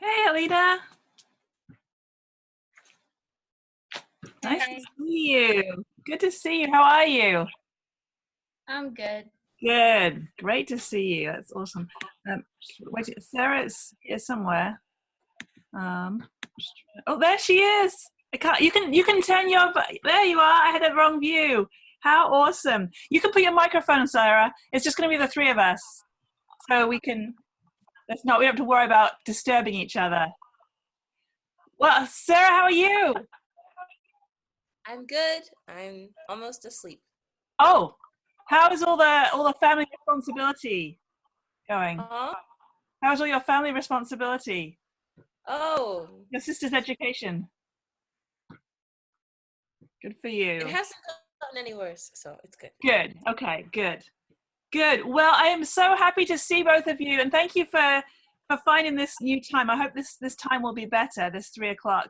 Hey, Alita. Nice to Hi, see you. Good to see you. How are you? I'm good. Good. Great to see you. That's awesome. Wait, Sarah's here somewhere. Um, oh, there she is. I can't. You can turn your. There you are. I had a wrong view. How awesome! You can put your microphone on, Sarah. It's just going to be the three of us, so we can. That's not. We don't have to worry about disturbing each other. Well, Sarah, how are you? I'm good. I'm almost asleep. Oh, how is all the family responsibility going? Huh? How's all your family responsibility? Oh, Your sister's education. Good for it you. hasn't gotten any worse, so it's good. Good. Okay, good. Good. Well, I am so happy to see both of you, and thank you for finding this new time. I hope this time will be better, this 3 o'clock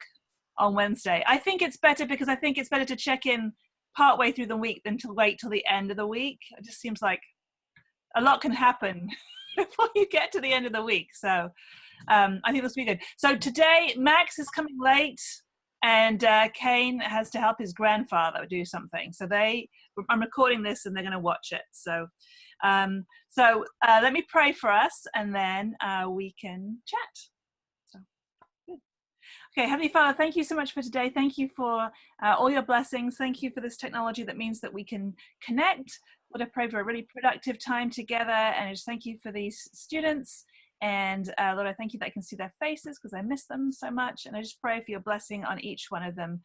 on Wednesday. I think it's better because I think it's better to check in partway through the week than to wait till the end of the week. It just seems like a lot can happen before you get to the end of the week. So I think this will be good. So today, Max is coming late, and Kane has to help his grandfather do something. So I'm recording this, and they're going to watch it. So let me pray for us, and then we can chat. So, good. Okay, Heavenly Father, thank you so much for today. Thank you for all your blessings. Thank you for this technology that means that we can connect. Lord, I pray for a really productive time together, and I just thank you for these students. And Lord, I thank you that I can see their faces because I miss them so much. And I just pray for your blessing on each one of them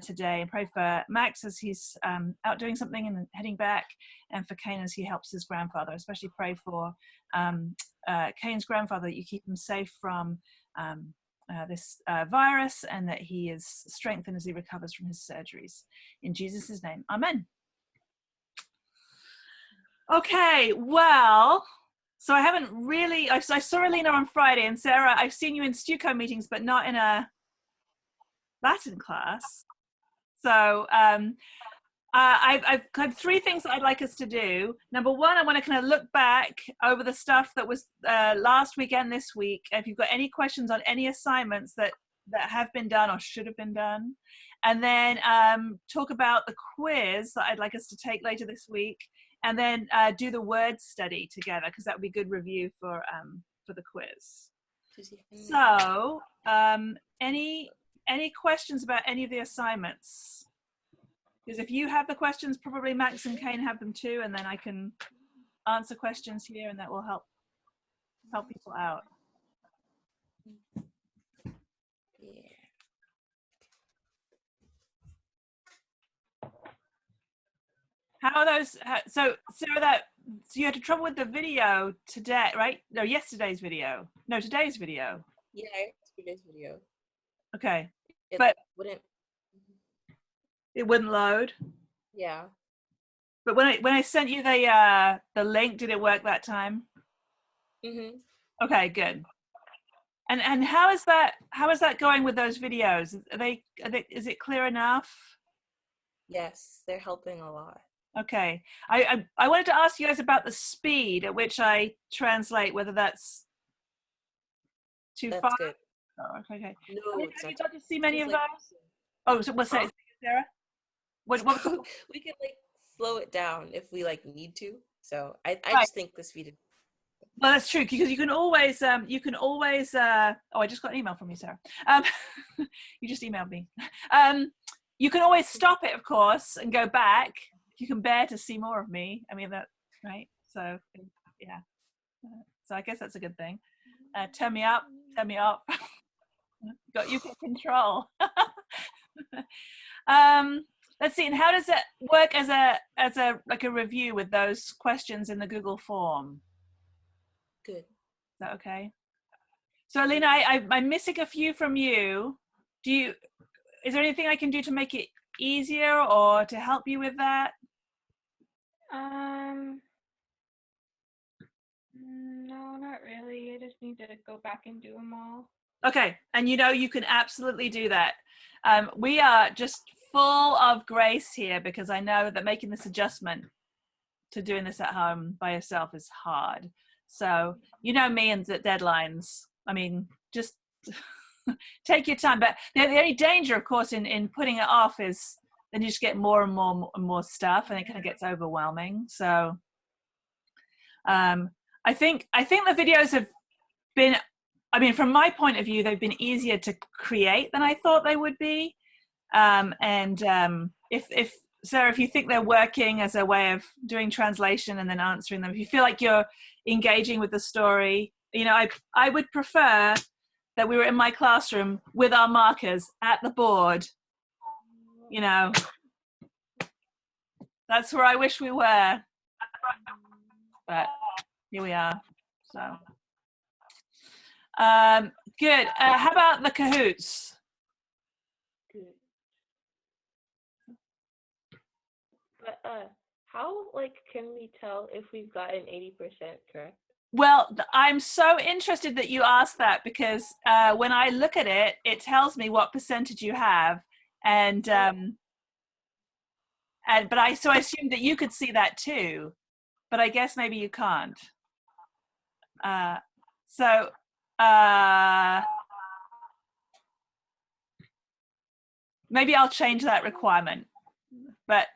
today. And pray for Max as he's out doing something and heading back, and for Kane as he helps his grandfather. I especially pray for Kane's grandfather, that you keep him safe from this virus, and that he is strengthened as he recovers from his surgeries. In Jesus' name, amen. Okay, well, so I haven't really, I saw Alina on Friday, and Sarah, I've seen you in Stuco meetings, but not in a Latin class. So I've got three things that I'd like us to do. Number one, I want to kind of look back over the stuff that was last weekend, this week. If you've got any questions on any assignments that have been done or should have been done, and then talk about the quiz that I'd like us to take later this week, and then do the word study together, because that would be good review for the quiz. So, any questions about any of the assignments? Because if you have the questions, probably Max and Kane have them too, and then I can answer questions here, and that will help people out. Yeah. How are those? So you had trouble with the video today, right? No, yesterday's video. No, today's video. Yeah, yesterday's video. Okay, It but wouldn't. it wouldn't load. Yeah. But when I sent you the link, did it work that time? Mhm. Okay, good. And how is that going with those videos? Is it clear enough? Yes, they're helping a lot. Okay. I wanted to ask you guys about the speed at which I translate, whether that's too That's far. good. Oh, okay. No, it's Have you not. got to see many Just of like, those? Oh, so what's that, Sarah? What was the, we can like slow it down if we like need to. So I right. just think this video. Well, that's true, because you can always oh, I just got an email from you, Sarah. You just emailed me. You can always stop it, of course, and go back if you can bear to see more of me. I mean, that, right? So yeah. So I guess that's a good thing. Turn me up, turn me up. You can control. Let's see. And how does it work as a like a review with those questions in the Google form? Good. Is that okay? So, Alina, I'm missing a few from you. Is there anything I can do to make it easier or to help you with that? No, not really. I just need to go back and do them all. Okay, and you can absolutely do that. We are just full of grace here, because I know that making this adjustment to doing this at home by yourself is hard. So, me and the deadlines. I mean, just take your time. But the only danger, of course, in putting it off is then you just get more and more and more stuff, and it kind of gets overwhelming. So I think the videos have been, I mean, from my point of view, they've been easier to create than I thought they would be. If Sarah, if you think they're working as a way of doing translation and then answering them, if you feel like you're engaging with the story, you know, I would prefer that we were in my classroom with our markers at the board. You know, that's where I wish we were. But here we are. So good. How about the Kahoots? Good. But how can we tell if we've gotten 80% correct? Well, I'm so interested that you asked that, because when I look at it, it tells me what percentage you have, and but I assumed that you could see that too, but I guess maybe you can't. Maybe I'll change that requirement, but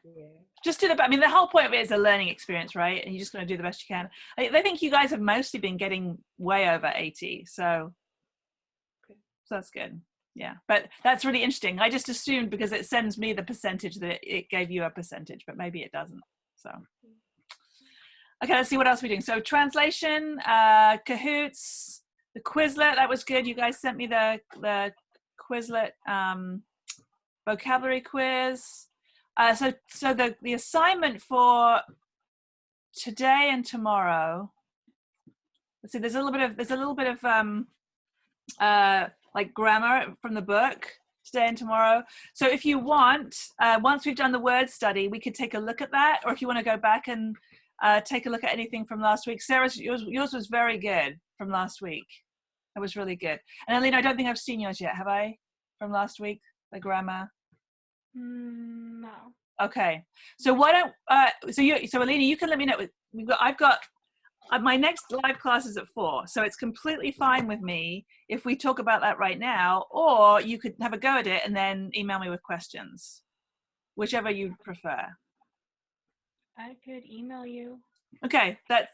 just do the, I mean, the whole point of it is a learning experience, right? And you're just going to do the best you can. I think you guys have mostly been getting way over 80, so that's good. Yeah, but that's really interesting. I just assumed because it sends me the percentage that it gave you a percentage, but maybe it doesn't. So, okay, let's see what else we're doing. So translation, Kahoots, the Quizlet, that was good. You guys sent me the Quizlet vocabulary quiz. So the assignment for today and tomorrow. Let's see. There's a little bit of like grammar from the book today and tomorrow. So if you want, once we've done the word study, we could take a look at that. Or if you want to go back and take a look at anything from last week, Sarah's yours was very good from last week. It was really good. And Alina, I don't think I've seen yours yet, have I? From last week, the grammar. No. Okay. So why don't so Alina, you can let me know. I've got my next live class is at 4, so it's completely fine with me if we talk about that right now, or you could have a go at it and then email me with questions, whichever you prefer. I could email you. Okay, that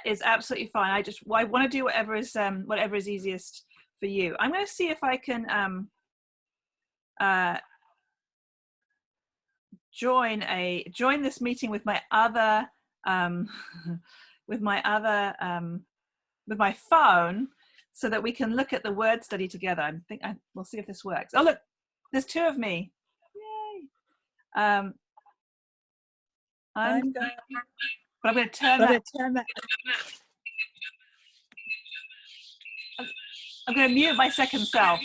is absolutely fine. I want to do whatever is easiest for you. I'm going to see if I can join this meeting with my other with my phone, so that we can look at the word study together. We'll see if this works. Oh look, there's 2 of me. Yay! I'm going to turn that. I'm going to mute my second self.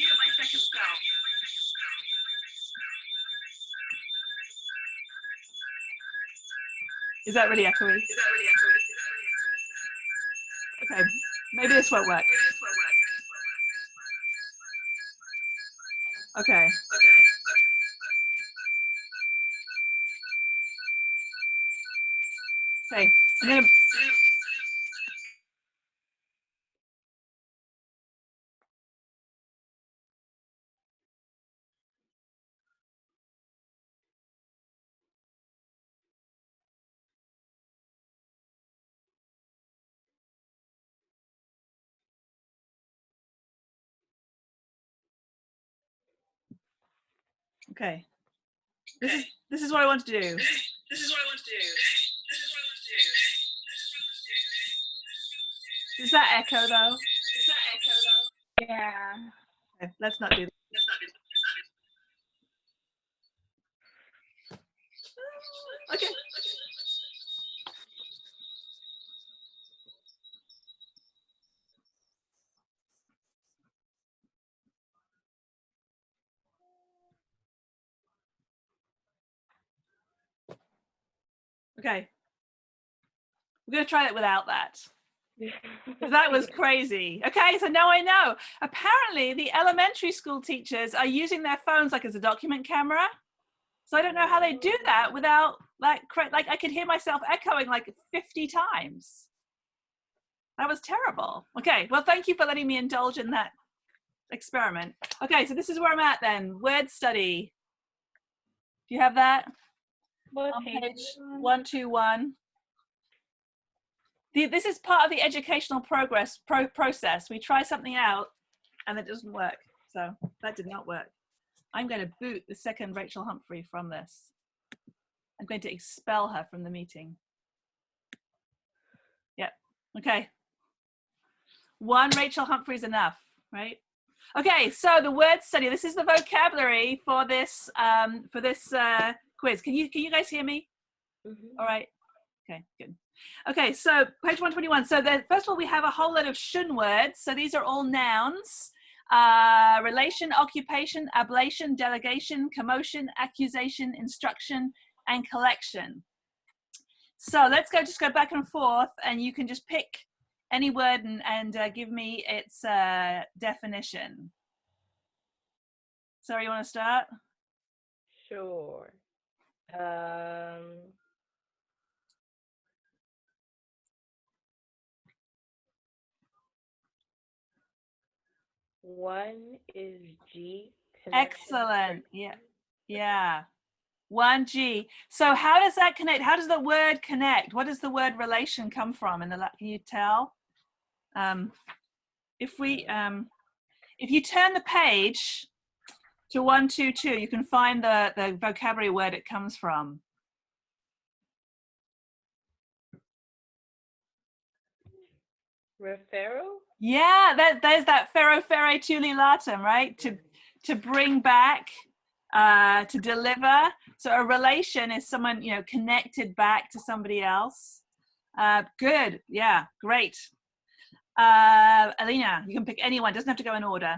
Is that really echoey? Okay, maybe this won't work. Okay. Okay, I'm gonna. Okay. This is what I want to do. Does that echo though? Yeah. Okay, let's not do that. Okay. Okay. We're going to try it without that. That was crazy. Okay, so now I know. Apparently, the elementary school teachers are using their phones like as a document camera. So I don't know how they do that without like I could hear myself echoing like 50 times. That was terrible. Okay, well, thank you for letting me indulge in that experiment. Okay, so this is where I'm at then. Word study. Do you have that? What On page page is it on? 121. This is part of the educational process. We try something out and it doesn't work. So that did not work. I'm going to boot the second Rachel Humphrey from this. I'm going to expel her from the meeting. Yep. Okay. One Rachel Humphrey is enough, right? Okay, so the word study. This is the vocabulary for this quiz. Can you guys hear me? Mm-hmm. All right. Okay, good. Okay, so page 121. So first of all, we have a whole lot of shun words. So these are all nouns. Relation, occupation, ablation, delegation, commotion, accusation, instruction, and collection. So let's just go back and forth, and you can just pick any word and give me its definition. Sarah, you want to start? Sure. One is G. Connection. Excellent. Yeah. 1G. So how does that connect? How does the word connect? What does the word relation come from? Can you tell? If you turn the page to 122, you can find the vocabulary word it comes from. Refero? Yeah, there's that ferro tuli latum, right? To bring back, to deliver. So a relation is someone, connected back to somebody else. Good. Yeah, great. Alina, you can pick anyone. Doesn't have to go in order.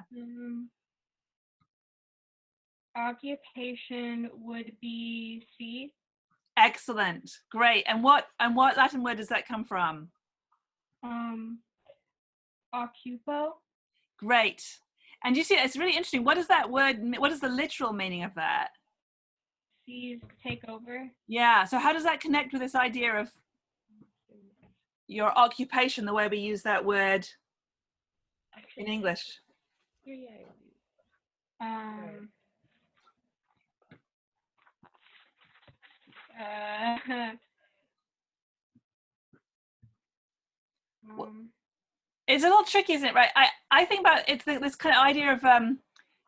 Occupation would be C. Excellent. Great. And what Latin word does that come from? Occupo. Great. And you see, it's really interesting. What is that word? What is the literal meaning of that? C's take over. Yeah. So how does that connect with this idea of your occupation, the way we use that word in English? It's a little tricky, isn't it? Right. I think about it's this kind of idea of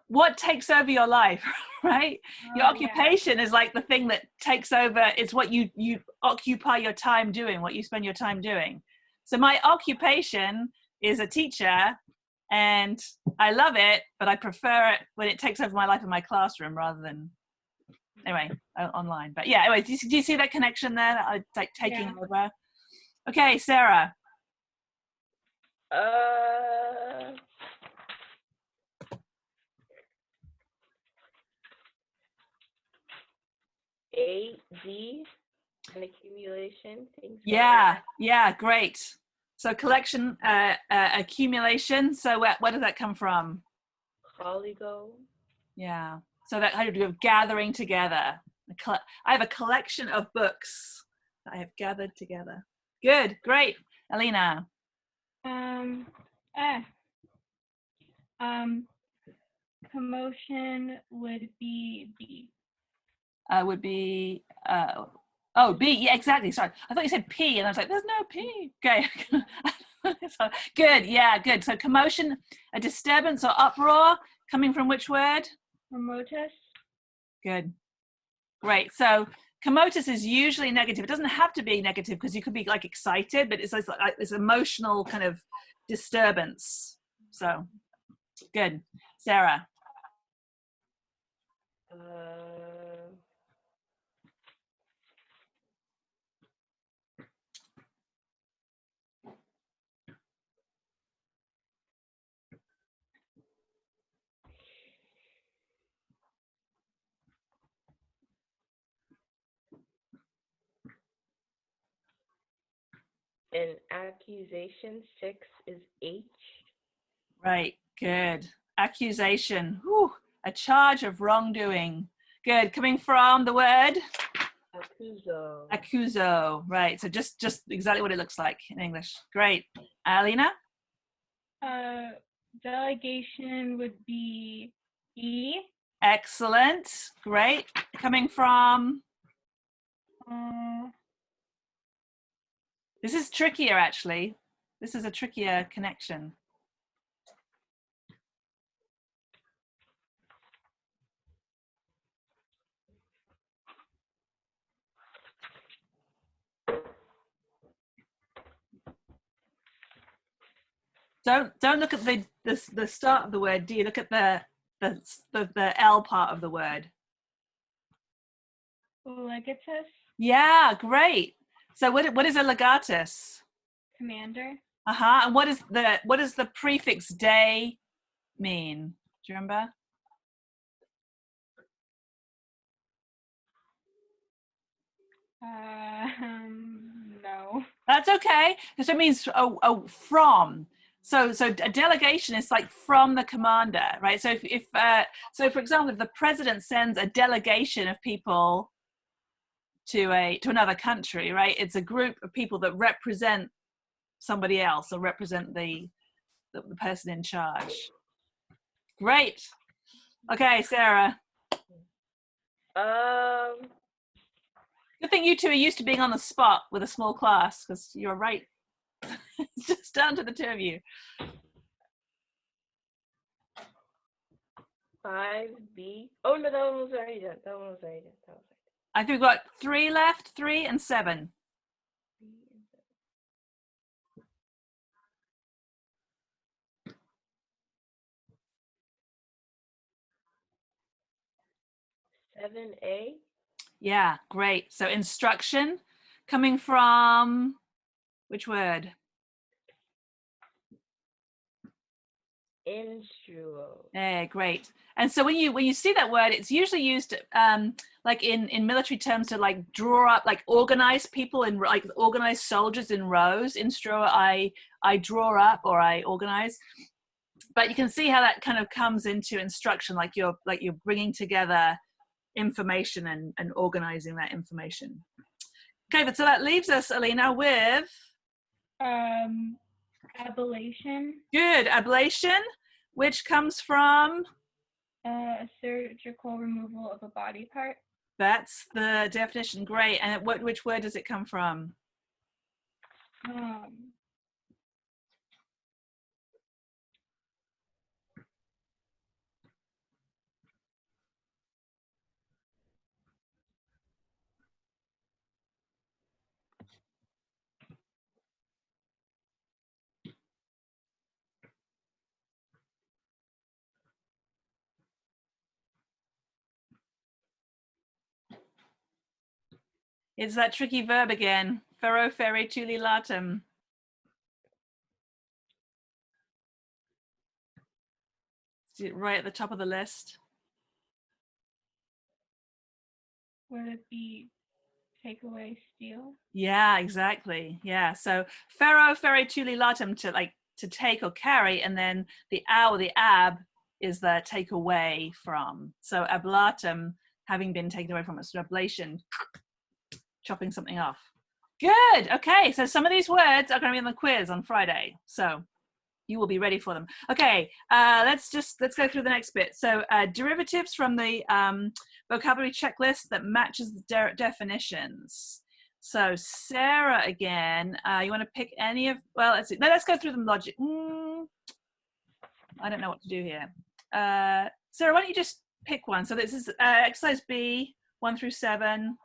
what takes over your life, right? Your occupation is like the thing that takes over. It's what you occupy your time doing, what you spend your time doing. So my occupation is a teacher, and I love it, but I prefer it when it takes over my life in my classroom rather than online. But yeah, anyway, do you see that connection there? That I like taking over. Okay, Sarah. AG, an accumulation. Yeah, great. So collection, accumulation. So where does that come from? Oligo. Yeah. So that how do you do gathering together? I have a collection of books that I have gathered together. Good, great. Alina. Commotion would be B. Would be B. Yeah, exactly. Sorry, I thought you said P, and I was like, "There's no P." Okay. So, good. Yeah, good. So commotion, a disturbance or uproar, coming from which word? Commotus. Good. Great. So commotus is usually negative. It doesn't have to be negative because you could be like excited, but it's like this emotional kind of disturbance. So good. Sarah. And accusation 6 is H. Right. Good. Accusation. Whew. A charge of wrongdoing. Good. Coming from the word? Accuso. Accuso. Right. So just exactly what it looks like in English. Great. Alina? Delegation would be E. Excellent. Great. Coming from, this is trickier actually. This is a trickier connection. Don't look at the start of the word D. Look at the L part of the word. Legatus. Yeah, great. So what is a legatus? Commander. And what is the prefix day mean? Do you remember? No. That's okay. So it means from. So a delegation is like from the commander, right? So if so for example, if the president sends a delegation of people to another country, right? It's a group of people that represent somebody else or represent the person in charge. Great. Okay, Sarah. Good thing you two are used to being on the spot with a small class, because you're right. It's just down to the two of you. 5B. Oh no, that one was already done. I think we've got 3 left, 3 and 7. 7A. Yeah, great. So instruction coming from which word? Instruo. Great. And so when you see that word, it's usually used like in military terms to like draw up, like organize people in, like organize soldiers in rows. Instruo, I draw up or I organize. But you can see how that kind of comes into instruction, like you're bringing together information and organizing that information. Okay, but so that leaves us, Alina, with Ablation. Good. Ablation, which comes from Surgical removal of a body part. That's the definition. Great. And which word does it come from? It's that tricky verb again. Ferro ferre tuli latum. Right at the top of the list. Would it be take away, steal? Yeah, exactly. Yeah. So ferro ferre tuli latum, to take or carry, and then the ab is the take away from. So ablatum, having been taken away from, it's an ablation, chopping something off. Good. Okay. So some of these words are going to be on the quiz on Friday. So you will be ready for them. Okay. Let's go through the next bit. So derivatives from the vocabulary checklist that matches the definitions. So Sarah, again, you want to pick any of, well, let's see. Let's go through them logic. I don't know what to do here. Sarah, why don't you just pick one? So this is exercise B, 1 through 7.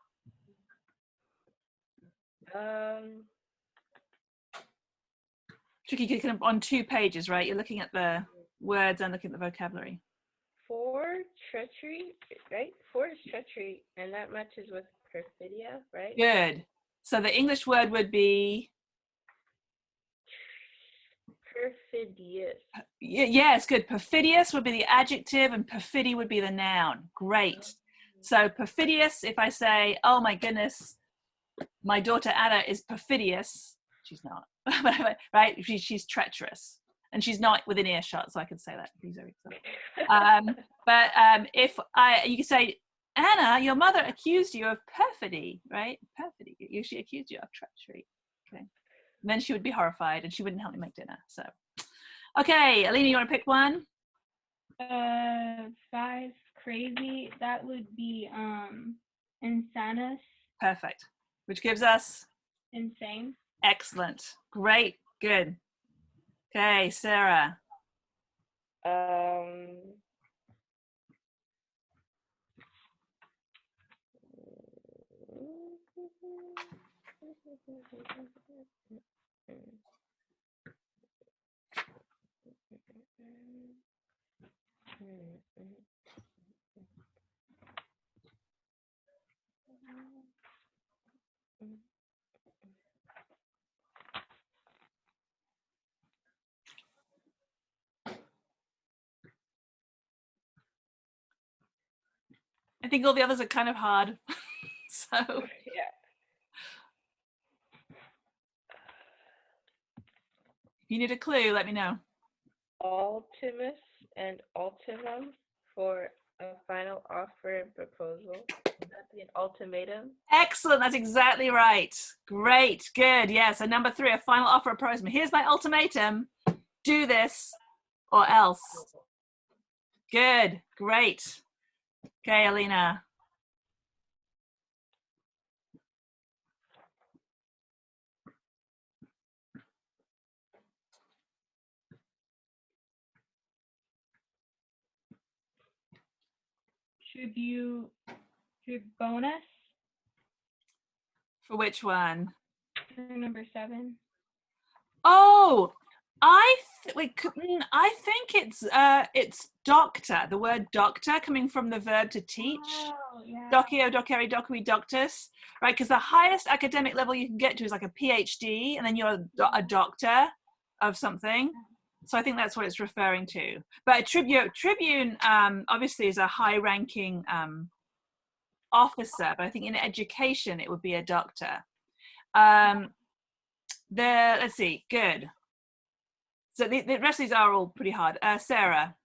Tricky, you can on 2 pages, right? You're looking at the words and looking at the vocabulary. 4, treachery, right? 4 is treachery, and that matches with perfidia, right? Good. So the English word would be? Perfidious. Yes, good. Perfidious would be the adjective and perfidy would be the noun. Great. So perfidious, if I say, oh my goodness, my daughter Anna is perfidious, she's not, right? She's treacherous. And she's not within earshot, so I can say that. But if you could say, Anna, your mother accused you of perfidy, right? Perfidy. She accused you of treachery. Okay. And then she would be horrified and she wouldn't help me make dinner. So, Okay, Alina, you want to pick one? 5, crazy. That would be insanus, Perfect. Which gives us insane. excellent. Great. Good. Okay, Sarah. I think all the others are kind of hard. So Yeah. if you need a clue, let me know. Ultimus and ultimum for a final offer and proposal. Would that be an ultimatum? Excellent. That's exactly right. Great. Good. Yeah. So number 3, a final offer of proposal. Here's my ultimatum. Do this or else. Good. Great. Okay, Alina. Tribonus For which one? for number 7. Oh, I think it's doctor. The word doctor coming from the verb to teach. Oh, yeah. Docio, docere, docui, doctus. Right, because the highest academic level you can get to is like a PhD, and then you're a doctor of something. So I think that's what it's referring to. But a tribune obviously is a high-ranking officer, but I think in education it would be a doctor. Let's see, good. So the rest of these are all pretty hard. Sarah.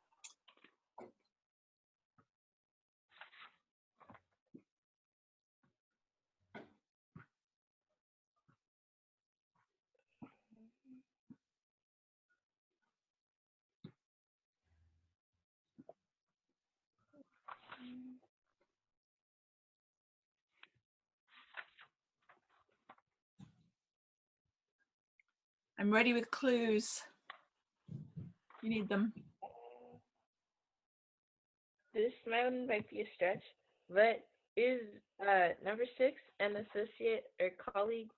I'm ready with clues. You need them. This might be a stretch, but is number 6 an associate or colleague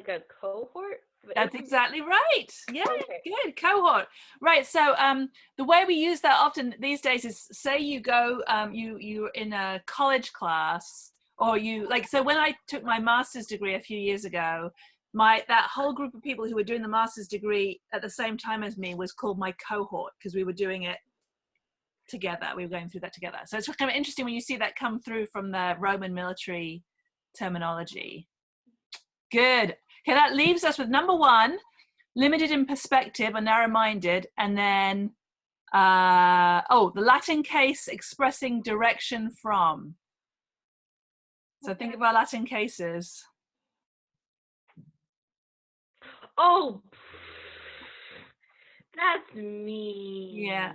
a cohort? But That's exactly right. Yeah, okay. good. Cohort. Right. So the way we use that often these days is, say you go, you're in a college class, or so when I took my master's degree a few years ago, that whole group of people who were doing the master's degree at the same time as me was called my cohort, because we were doing it together. We were going through that together. So it's kind of interesting when you see that come through from the Roman military terminology. Good. Okay, that leaves us with number 1, limited in perspective or narrow-minded, and then the Latin case expressing direction from. So think of our Latin cases. Oh, that's me. Yeah.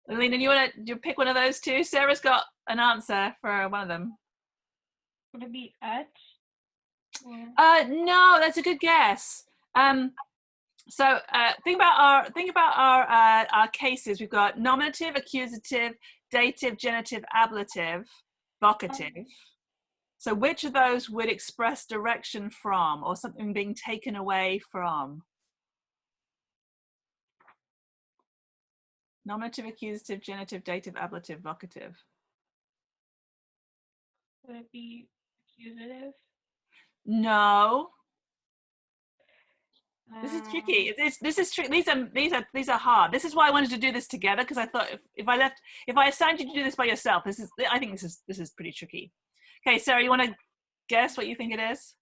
Alina, do you pick one of those two? Sarah's got an answer for one of them. Would it be etch? No, that's a good guess. So think about our cases. We've got nominative, accusative, dative, genitive, ablative, vocative. So which of those would express direction from, or something being taken away from? Nominative, accusative, genitive, dative, ablative, vocative. Would it be accusative? No. This is tricky. This is tricky. These are hard. This is why I wanted to do this together, because I thought if I assigned you to do this by yourself, I think this is pretty tricky. Okay, Sarah, you want to guess what you think it is?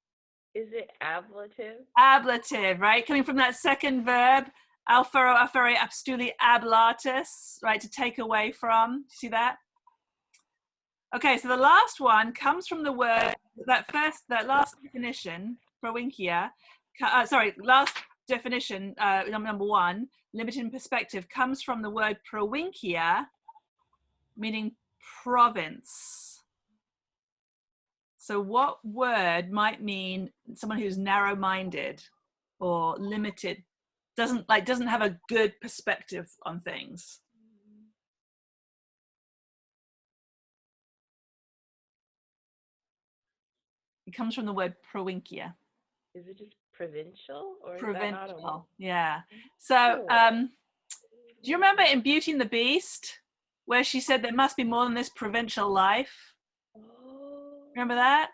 Is it ablative? Ablative, right? Coming from that second verb, alfero, afere, abstuli, ablatus, right? To take away from. See that? Okay, so the last one comes from the word that last definition, provincia. Last definition, number one, limited in perspective, comes from the word provincia, meaning province. So what word might mean someone who's narrow-minded or limited, doesn't have a good perspective on things? It comes from the word provincia. Is it just provincial or is that not a word? Provincial, yeah. So, do you remember in Beauty and the Beast where she said there must be more than this provincial life? Oh. Remember that?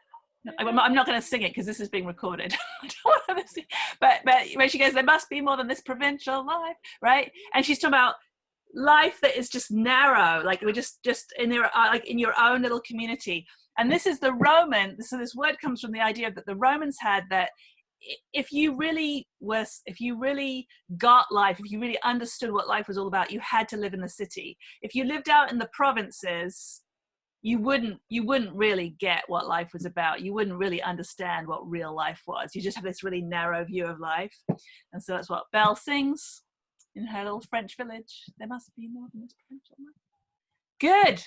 I'm not going to sing it because this is being recorded. I don't want to sing. But when she goes, there must be more than this provincial life, right? And she's talking about life that is just narrow, like we're just in your like in your own little community. And this is the Roman. So this word comes from the idea that the Romans had, that if you really got life, if you really understood what life was all about, you had to live in the city. If you lived out in the provinces, you wouldn't really get what life was about. You wouldn't really understand what real life was. You just have this really narrow view of life. And so that's what Belle sings in her little French village. There must be more than this provincial life. Good.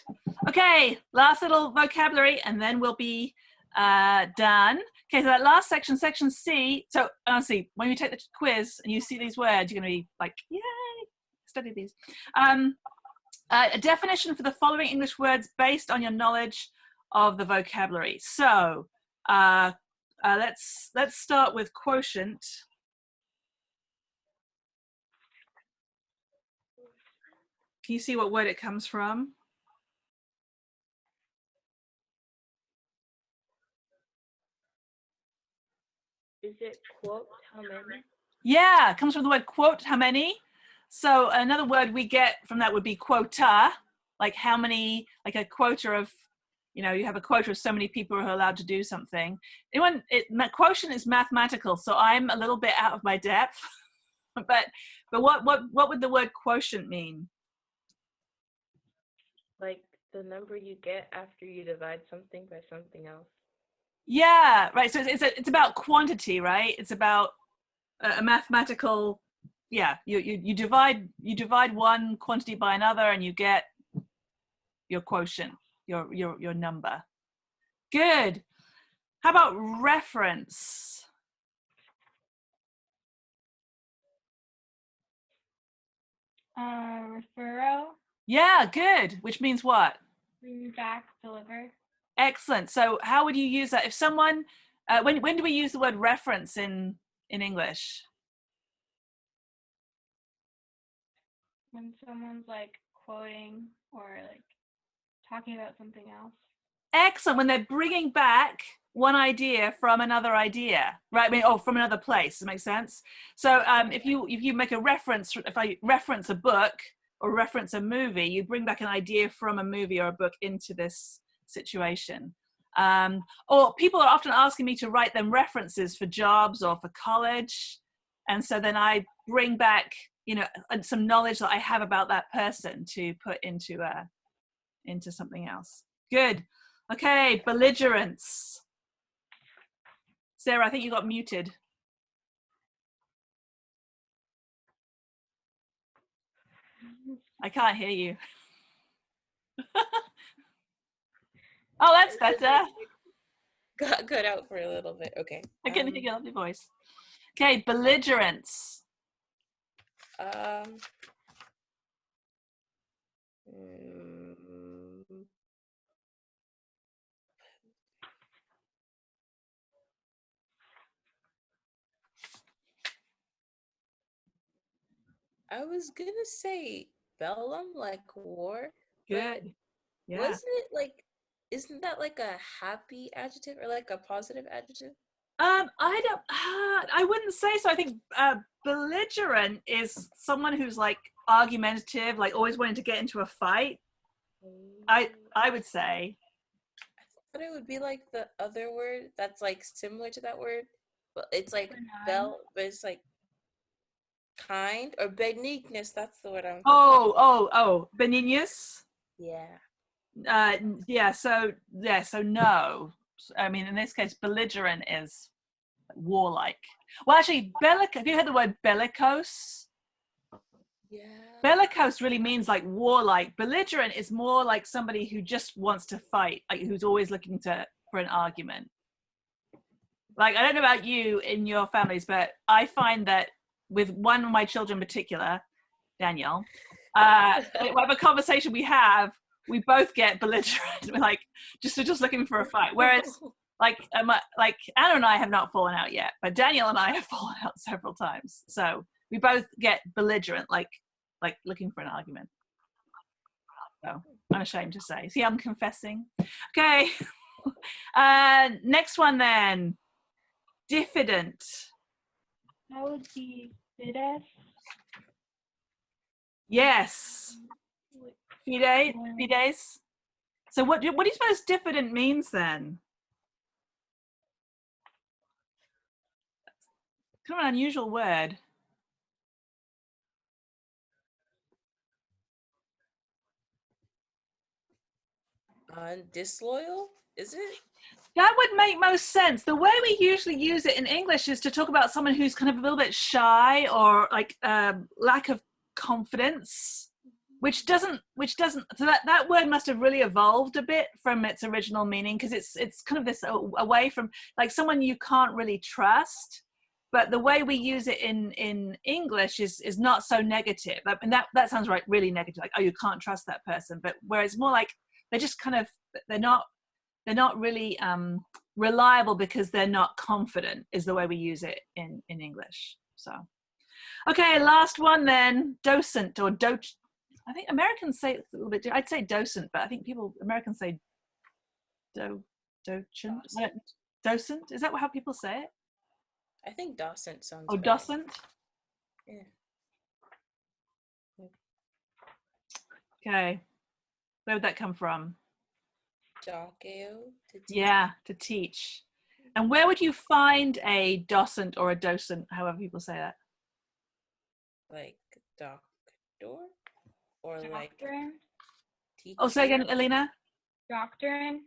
Okay, last little vocabulary, and then we'll be done. Okay, so that last section, section C. So honestly, when you take the quiz and you see these words, you're going to be like, yay, study these. A definition for the following English words based on your knowledge of the vocabulary. So let's start with quotient. Can you see what word it comes from? Is it quote how many? Yeah, it comes from the word quote, how many. So another word we get from that would be quota, like how many, like a quota of, you have a quota of so many people who are allowed to do something. Quotient is mathematical, so I'm a little bit out of my depth. but what would the word quotient mean? Like the number you get after you divide something by something else. Yeah, right. So it's about quantity, right? It's about a mathematical. Yeah, you divide one quantity by another, and you get your quotient, your number. Good. How about reference? Referral. Yeah, good. Which means what? Bring back, deliver. Excellent. So how would you use that if someone? When do we use the word reference in English? When someone's like quoting or like talking about something else. Excellent. When they're bringing back one idea from another idea, right? From another place. Does that make sense? So if you make a reference, if I reference a book or reference a movie, you bring back an idea from a movie or a book into this situation. Or people are often asking me to write them references for jobs or for college, and so then I bring back some knowledge that I have about that person to put into something else. Good. Okay, belligerence. Sarah, I think you got muted. I can't hear you. Oh, that's better. Got cut out for a little bit. Okay. I can hear your lovely voice. Okay, belligerence. I was gonna say bellum, like war. Good. Yeah. Wasn't it like? Isn't that like a happy adjective or like a positive adjective? I wouldn't say so. I think belligerent is someone who's like argumentative, like always wanting to get into a fight. I would say. I thought it would be like the other word that's like similar to that word, but it's like but it's like kind or benignus. That's the word I'm. Oh, benignus. Yeah. So no. I mean, in this case, belligerent is warlike. Well, actually, have you heard the word bellicose? Yeah. Bellicose really means like warlike. Belligerent is more like somebody who just wants to fight, like who's always looking for an argument. Like, I don't know about you in your families, but I find that with one of my children in particular, Daniel, whatever conversation we have, we both get belligerent. We're like, just looking for a fight. Whereas like Anna and I have not fallen out yet, but Daniel and I have fallen out several times. So we both get belligerent, like looking for an argument. So I'm ashamed to say. See, I'm confessing. Okay. Next one then. Diffident. That would be fides. Yes. Fides. So what do you suppose diffident means then? Kind of an unusual word. Disloyal, is it? That would make most sense. The way we usually use it in English is to talk about someone who's kind of a little bit shy or like lack of confidence, which doesn't. So that word must have really evolved a bit from its original meaning, because it's kind of this away from like someone you can't really trust. But the way we use it in English is not so negative, and that sounds right, really negative. Like, oh, you can't trust that person. But whereas more like they're just kind of they're not really reliable because they're not confident is the way we use it in English. So, okay, last one then, docent or doch. I think Americans say it a little bit. I'd say docent, but I think Americans say docent. Docent, is that how people say it? I think docent sounds Oh, better. docent? Yeah. Okay. Where would that come from? Doceo, to teach. Yeah, to teach. And where would you find a docent or a docent, however people say that? Like doctor? Or like Doctrine. teacher? Oh, say again, Alina? Doctrine.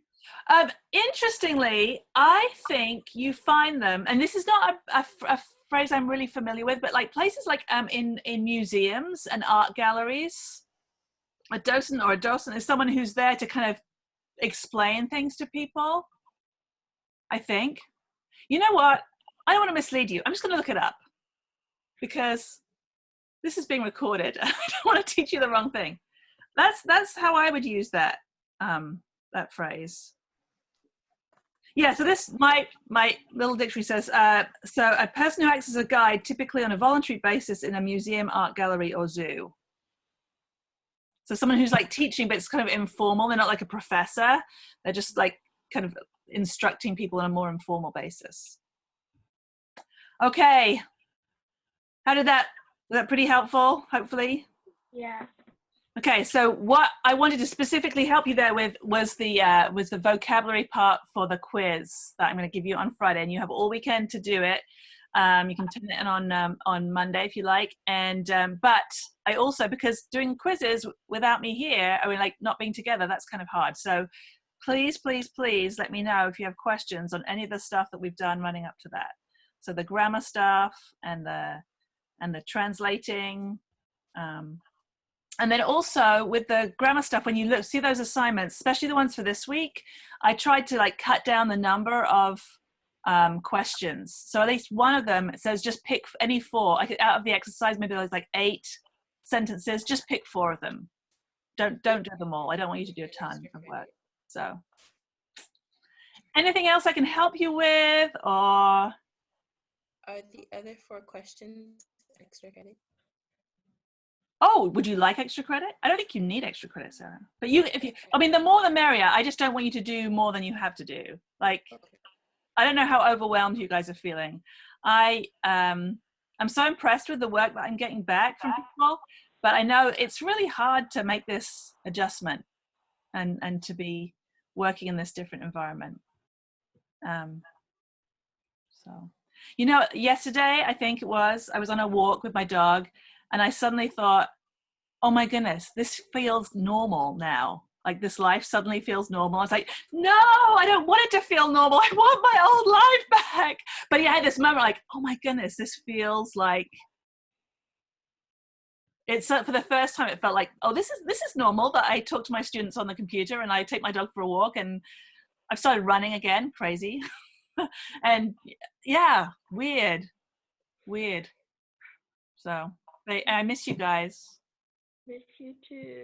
Interestingly, I think you find them, and this is not a phrase I'm really familiar with, but like places like in museums and art galleries, a docent or a docent is someone who's there to kind of explain things to people, I think. You know what? I don't want to mislead you. I'm just going to look it up because this is being recorded. I don't want to teach you the wrong thing. That's how I would use that that phrase. Yeah, so this my little dictionary says so a person who acts as a guide, typically on a voluntary basis in a museum, art gallery, or zoo. So someone who's like teaching, but it's kind of informal. They're not like a professor. They're just like kind of instructing people on a more informal basis. Okay. Was that pretty helpful, hopefully? Yeah. Okay, so what I wanted to specifically help you there with was the vocabulary part for the quiz that I'm going to give you on Friday, and you have all weekend to do it. You can turn it in on Monday if you like, and but I also, because doing quizzes without me here, I mean, like not being together, that's kind of hard. So please let me know if you have questions on any of the stuff that we've done running up to that. So the grammar stuff and the translating. And then also with the grammar stuff, when you see those assignments, especially the ones for this week, I tried to like cut down the number of questions. So at least one of them, it says just pick any 4. Out of the exercise, maybe there's like 8 sentences, just pick 4 of them. Don't do them all. I don't want you to do a ton of work. So anything else I can help you with, or? Are the other 4 questions extra credit? Oh, would you like extra credit? I don't think you need extra credit, Sarah. But I mean, the more the merrier. I just don't want you to do more than you have to do. Like, Okay. I don't know how overwhelmed you guys are feeling. I'm so impressed with the work that I'm getting back from people, but I know it's really hard to make this adjustment and to be working in this different environment. So, yesterday, I think it was, I was on a walk with my dog, and I suddenly thought, oh my goodness, this feels normal now. like this life suddenly feels normal. I was like, no, I don't want it to feel normal. I want my old life back. But yeah, I had this moment like, oh my goodness, this feels like, it's for the first time it felt like, oh, this is normal, that I talk to my students on the computer and I take my dog for a walk, and I've started running again, crazy. And yeah, weird. So I miss you guys. Miss you too.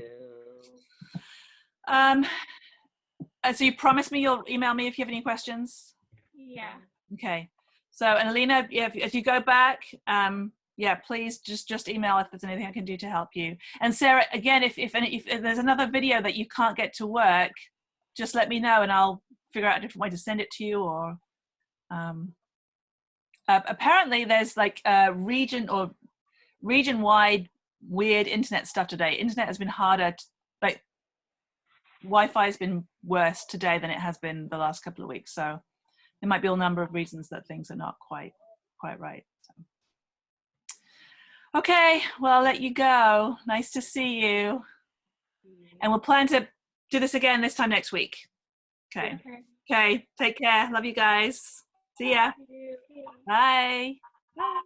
So you promised me you'll email me if you have any questions. Yeah. Okay. So, and Alina, if you go back, yeah, please just email if there's anything I can do to help you. And Sarah, again, if there's another video that you can't get to work, just let me know and I'll figure out a different way to send it to you. Or apparently there's like a region-wide weird internet stuff today. Internet has been harder, like Wi-Fi has been worse today than it has been the last couple of weeks. So there might be a number of reasons that things are not quite right. So. Okay, well, I'll let you go. Nice to see you. And we'll plan to do this again this time next week. Okay. Okay, take care. Love you guys. See ya. Bye. Bye.